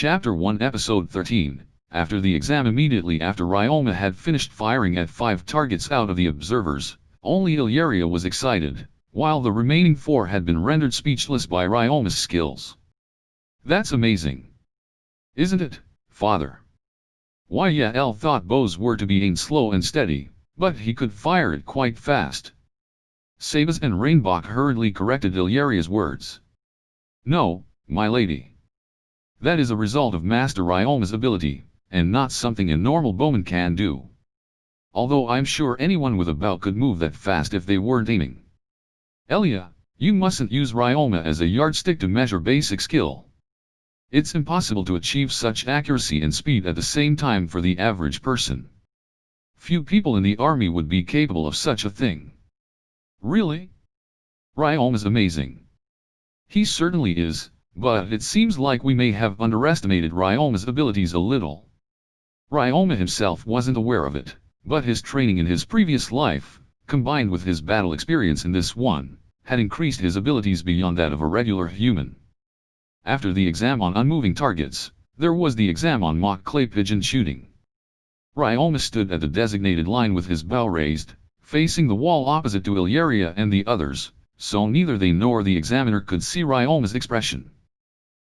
Chapter 1 Episode 13. After the exam, immediately after Ryoma had finished firing at 5 targets out of the observers, only Illyria was excited, while the remaining 4 had been rendered speechless by Ryoma's skills. That's amazing. Isn't it, father? Why, yeah, L thought bows were to be aimed slow and steady, but he could fire it quite fast. Sabas and Rainbok hurriedly corrected Illyria's words. No, my lady. That is a result of Master Ryoma's ability, and not something a normal bowman can do. Although I'm sure anyone with a bow could move that fast if they weren't aiming. Elia, you mustn't use Ryoma as a yardstick to measure basic skill. It's impossible to achieve such accuracy and speed at the same time for the average person. Few people in the army would be capable of such a thing. Really? Ryoma's amazing. He certainly is, but it seems like we may have underestimated Ryoma's abilities a little. Ryoma himself wasn't aware of it, but his training in his previous life, combined with his battle experience in this one, had increased his abilities beyond that of a regular human. After the exam on unmoving targets, there was the exam on mock clay pigeon shooting. Ryoma stood at the designated line with his bow raised, facing the wall opposite to Illyria and the others, so neither they nor the examiner could see Ryoma's expression.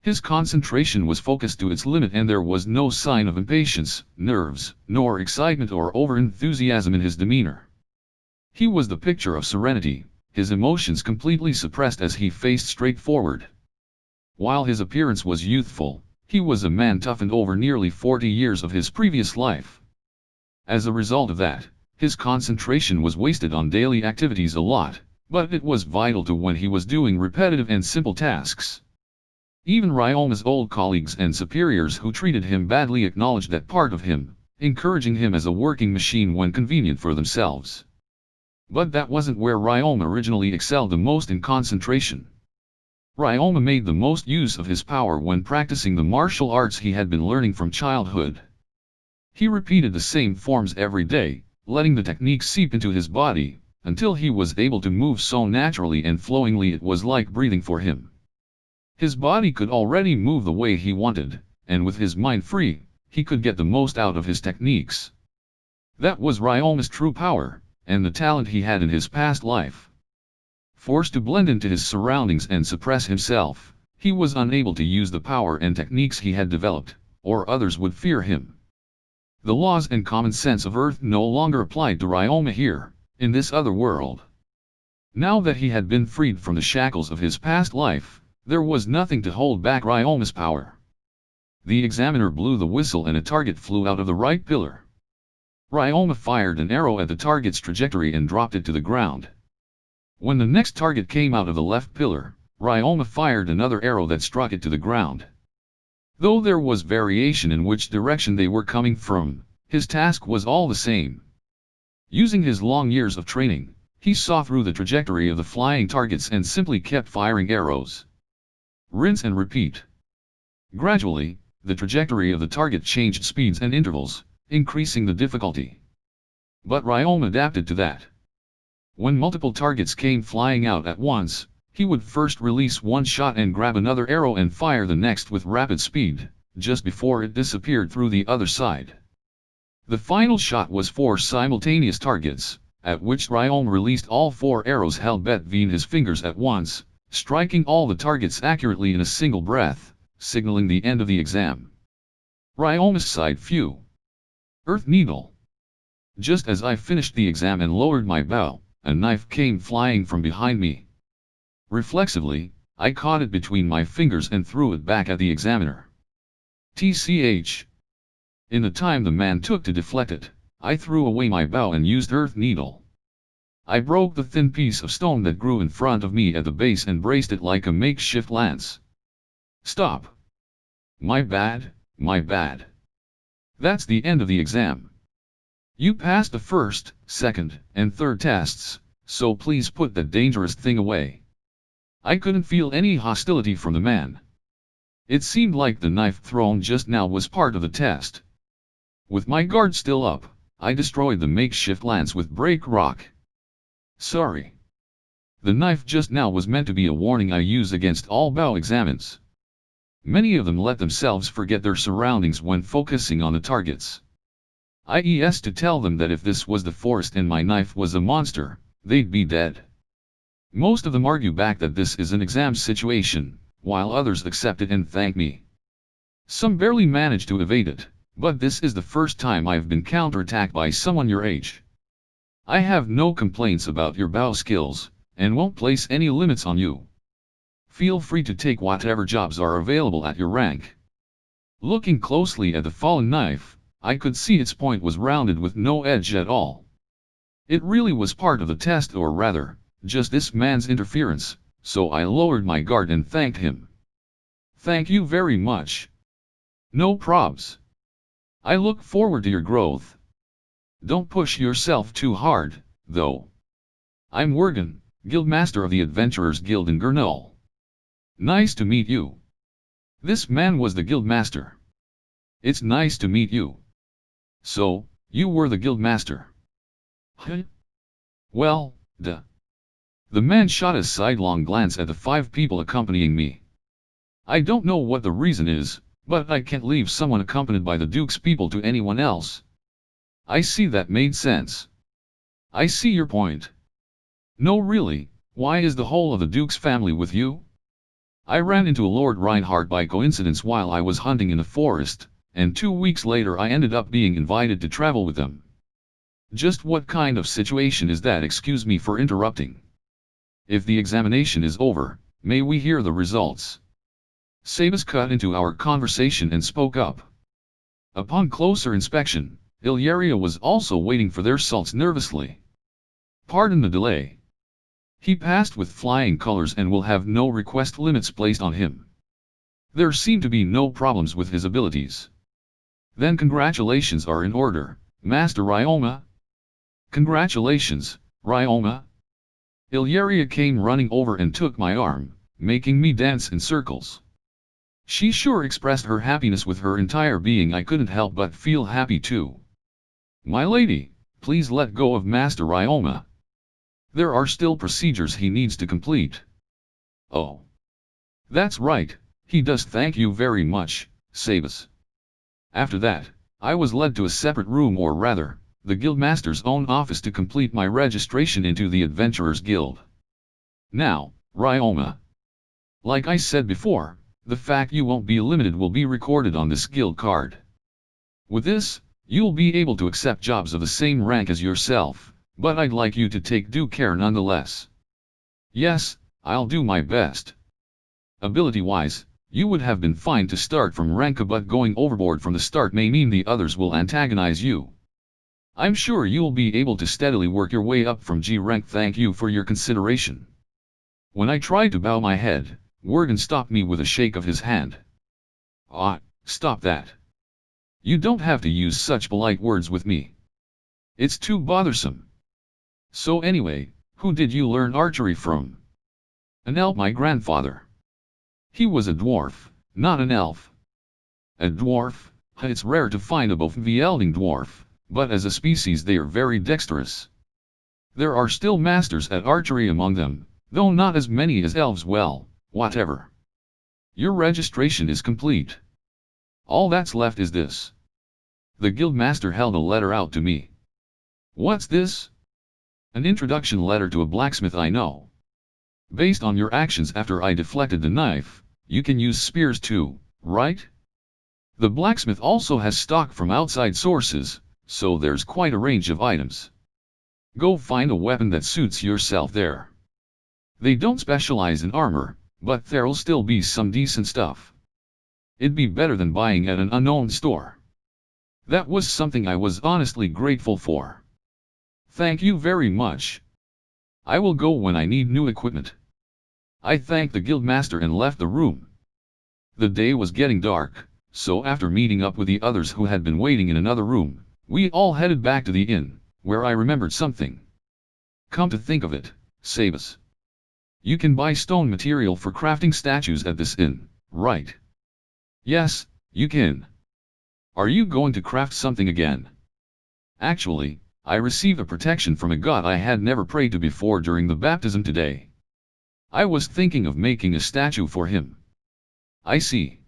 His concentration was focused to its limit and there was no sign of impatience, nerves, nor excitement or over-enthusiasm in his demeanor. He was the picture of serenity, his emotions completely suppressed as he faced straight forward. While his appearance was youthful, he was a man toughened over nearly 40 years of his previous life. As a result of that, his concentration was wasted on daily activities a lot, but it was vital to when he was doing repetitive and simple tasks. Even Ryoma's old colleagues and superiors who treated him badly acknowledged that part of him, encouraging him as a working machine when convenient for themselves. But that wasn't where Ryoma originally excelled the most in concentration. Ryoma made the most use of his power when practicing the martial arts he had been learning from childhood. He repeated the same forms every day, letting the techniques seep into his body, until he was able to move so naturally and flowingly it was like breathing for him. His body could already move the way he wanted, and with his mind free, he could get the most out of his techniques. That was Ryoma's true power, and the talent he had in his past life. Forced to blend into his surroundings and suppress himself, he was unable to use the power and techniques he had developed, or others would fear him. The laws and common sense of Earth no longer applied to Ryoma here, in this other world. Now that he had been freed from the shackles of his past life, there was nothing to hold back Ryoma's power. The examiner blew the whistle and a target flew out of the right pillar. Ryoma fired an arrow at the target's trajectory and dropped it to the ground. When the next target came out of the left pillar, Ryoma fired another arrow that struck it to the ground. Though there was variation in which direction they were coming from, his task was all the same. Using his long years of training, he saw through the trajectory of the flying targets and simply kept firing arrows. Rinse and repeat. Gradually, the trajectory of the target changed speeds and intervals, increasing the difficulty. But Ryoma adapted to that. When multiple targets came flying out at once, he would first release one shot and grab another arrow and fire the next with rapid speed, just before it disappeared through the other side. The final shot was 4 simultaneous targets, at which Ryoma released all 4 arrows held between his fingers at once, striking all the targets accurately in a single breath, signaling the end of the exam. Ryoma sighed, "Phew. Earth needle." Just as I finished the exam and lowered my bow, a knife came flying from behind me. Reflexively, I caught it between my fingers and threw it back at the examiner. TCH. In the time the man took to deflect it, I threw away my bow and used earth needle. I broke the thin piece of stone that grew in front of me at the base and braced it like a makeshift lance. Stop. My bad, my bad. That's the end of the exam. You passed the first, second, and third tests, so please put that dangerous thing away. I couldn't feel any hostility from the man. It seemed like the knife thrown just now was part of the test. With my guard still up, I destroyed the makeshift lance with break rock. Sorry. The knife just now was meant to be a warning I use against all bow examines. Many of them let themselves forget their surroundings when focusing on the targets. I used to tell them that if this was the forest and my knife was a monster, they'd be dead. Most of them argue back that this is an exam situation, while others accept it and thank me. Some barely manage to evade it, but this is the first time I've been counterattacked by someone your age. I have no complaints about your bow skills, and won't place any limits on you. Feel free to take whatever jobs are available at your rank. Looking closely at the fallen knife, I could see its point was rounded with no edge at all. It really was part of the test, or rather, just this man's interference, so I lowered my guard and thanked him. Thank you very much. No probs. I look forward to your growth. Don't push yourself too hard, though. I'm Wergen, Guildmaster of the Adventurers Guild in Gurnall. Nice to meet you. This man was the Guildmaster. It's nice to meet you. So, you were the Guildmaster. Huh? Well, duh. The man shot a sidelong glance at the 5 people accompanying me. I don't know what the reason is, but I can't leave someone accompanied by the Duke's people to anyone else. I see that made sense. I see your point. No, really, why is the whole of the Duke's family with you? I ran into Lord Reinhardt by coincidence while I was hunting in the forest, and 2 weeks later I ended up being invited to travel with them. Just what kind of situation is that? Excuse me for interrupting. If the examination is over, may we hear the results? Sabas cut into our conversation and spoke up. Upon closer inspection, Illyria was also waiting for their salts nervously. Pardon the delay. He passed with flying colors and will have no request limits placed on him. There seem to be no problems with his abilities. Then congratulations are in order, Master Ryoma. Congratulations, Ryoma. Illyria came running over and took my arm, making me dance in circles. She sure expressed her happiness with her entire being. I couldn't help but feel happy too. My lady, please let go of Master Ryoma. There are still procedures he needs to complete. Oh. That's right, he does. Thank you very much, Sabas. After that, I was led to a separate room, or rather, the Guildmaster's own office, to complete my registration into the Adventurers Guild. Now, Ryoma. Like I said before, the fact you won't be limited will be recorded on this guild card. With this, you'll be able to accept jobs of the same rank as yourself. But I'd like you to take due care nonetheless. Yes, I'll do my best. Ability-wise, you would have been fine to start from rank, but going overboard from the start may mean the others will antagonize you. I'm sure you'll be able to steadily work your way up from G rank. Thank you for your consideration. When I tried to bow my head, Wergen stopped me with a shake of his hand. Ah, stop that. You don't have to use such polite words with me. It's too bothersome. So anyway, who did you learn archery from? An elf. My grandfather. He was a dwarf, not an elf. A dwarf? It's rare to find a both-wielding dwarf, but as a species they are very dexterous. There are still masters at archery among them, though not as many as elves. Well, whatever. Your registration is complete. All that's left is this. The Guildmaster held a letter out to me. What's this? An introduction letter to a blacksmith I know. Based on your actions after I deflected the knife, you can use spears too, right? The blacksmith also has stock from outside sources, so there's quite a range of items. Go find a weapon that suits yourself there. They don't specialize in armor, but there'll still be some decent stuff. It'd be better than buying at an unknown store. That was something I was honestly grateful for. Thank you very much. I will go when I need new equipment. I thanked the Guildmaster and left the room. The day was getting dark, so after meeting up with the others who had been waiting in another room, we all headed back to the inn, where I remembered something. Come to think of it, Sabas. You can buy stone material for crafting statues at this inn, right? Yes, you can. Are you going to craft something again? Actually, I received a protection from a god I had never prayed to before during the baptism today. I was thinking of making a statue for him. I see.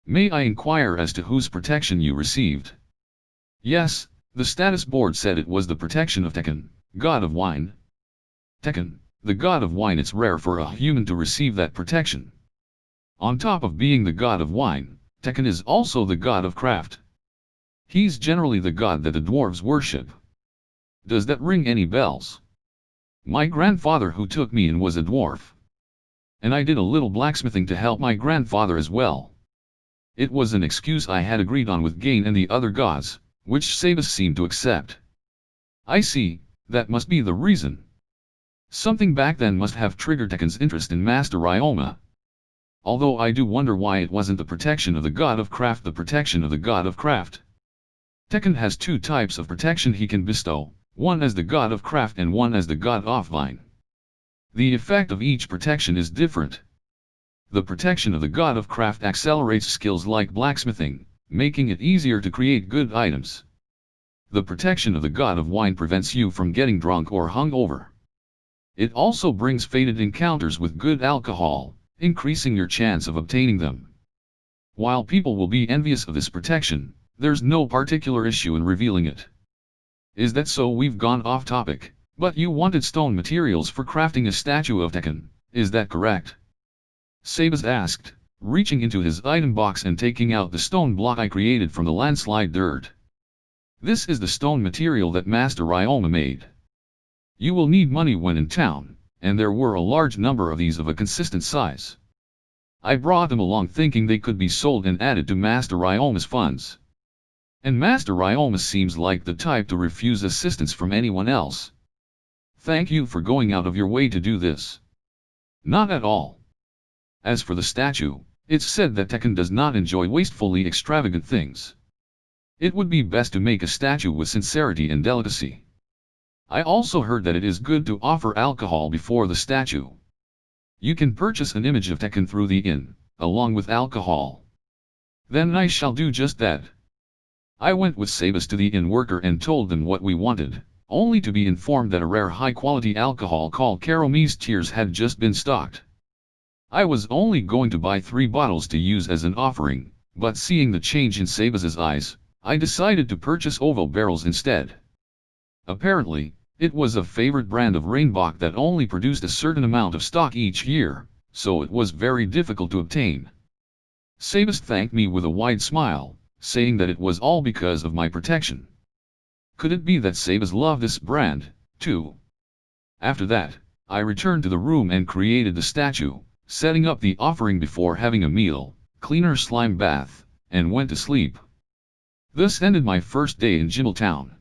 May I inquire as to whose protection you received? Yes, the status board said it was the protection of Tekken, god of wine. Tekken, the god of wine. It's rare for a human to receive that protection. On top of being the god of wine, Tekken is also the god of craft. He's generally the god that the dwarves worship. Does that ring any bells? My grandfather who took me in was a dwarf. And I did a little blacksmithing to help my grandfather as well. It was an excuse I had agreed on with Gain and the other gods, which Sabus seemed to accept. I see, that must be the reason. Something back then must have triggered Tekken's interest in Master Ryoma. Although I do wonder why it wasn't the protection of the god of craft, the protection of the god of craft. Tekken has two types of protection he can bestow, one as the god of craft and one as the god of wine. The effect of each protection is different. The protection of the god of craft accelerates skills like blacksmithing, making it easier to create good items. The protection of the god of wine prevents you from getting drunk or hungover. It also brings fated encounters with good alcohol, increasing your chance of obtaining them. While people will be envious of this protection, there's no particular issue in revealing it. Is that so? We've gone off topic, but you wanted stone materials for crafting a statue of Tekken, is that correct? Sabus asked, reaching into his item box and taking out the stone block I created from the landslide dirt. This is the stone material that Master Ryoma made. You will need money when in town, and there were a large number of these of a consistent size. I brought them along thinking they could be sold and added to Master Ryoma's funds. And Master Ryoma seems like the type to refuse assistance from anyone else. Thank you for going out of your way to do this. Not at all. As for the statue, it's said that Tekken does not enjoy wastefully extravagant things. It would be best to make a statue with sincerity and delicacy. I also heard that it is good to offer alcohol before the statue. You can purchase an image of Tekken through the inn, along with alcohol. Then I shall do just that. I went with Sabus to the inn worker and told them what we wanted, only to be informed that a rare high-quality alcohol called Karomi's Tears had just been stocked. I was only going to buy 3 bottles to use as an offering, but seeing the change in Sabus's eyes, I decided to purchase Ovo barrels instead. Apparently, it was a favorite brand of Rainbock that only produced a certain amount of stock each year, so it was very difficult to obtain. Sabus thanked me with a wide smile, saying that it was all because of my protection. Could it be that Sabus loved this brand, too? After that, I returned to the room and created the statue, setting up the offering before having a meal, cleaner slime bath, and went to sleep. This ended my first day in Jimel Town.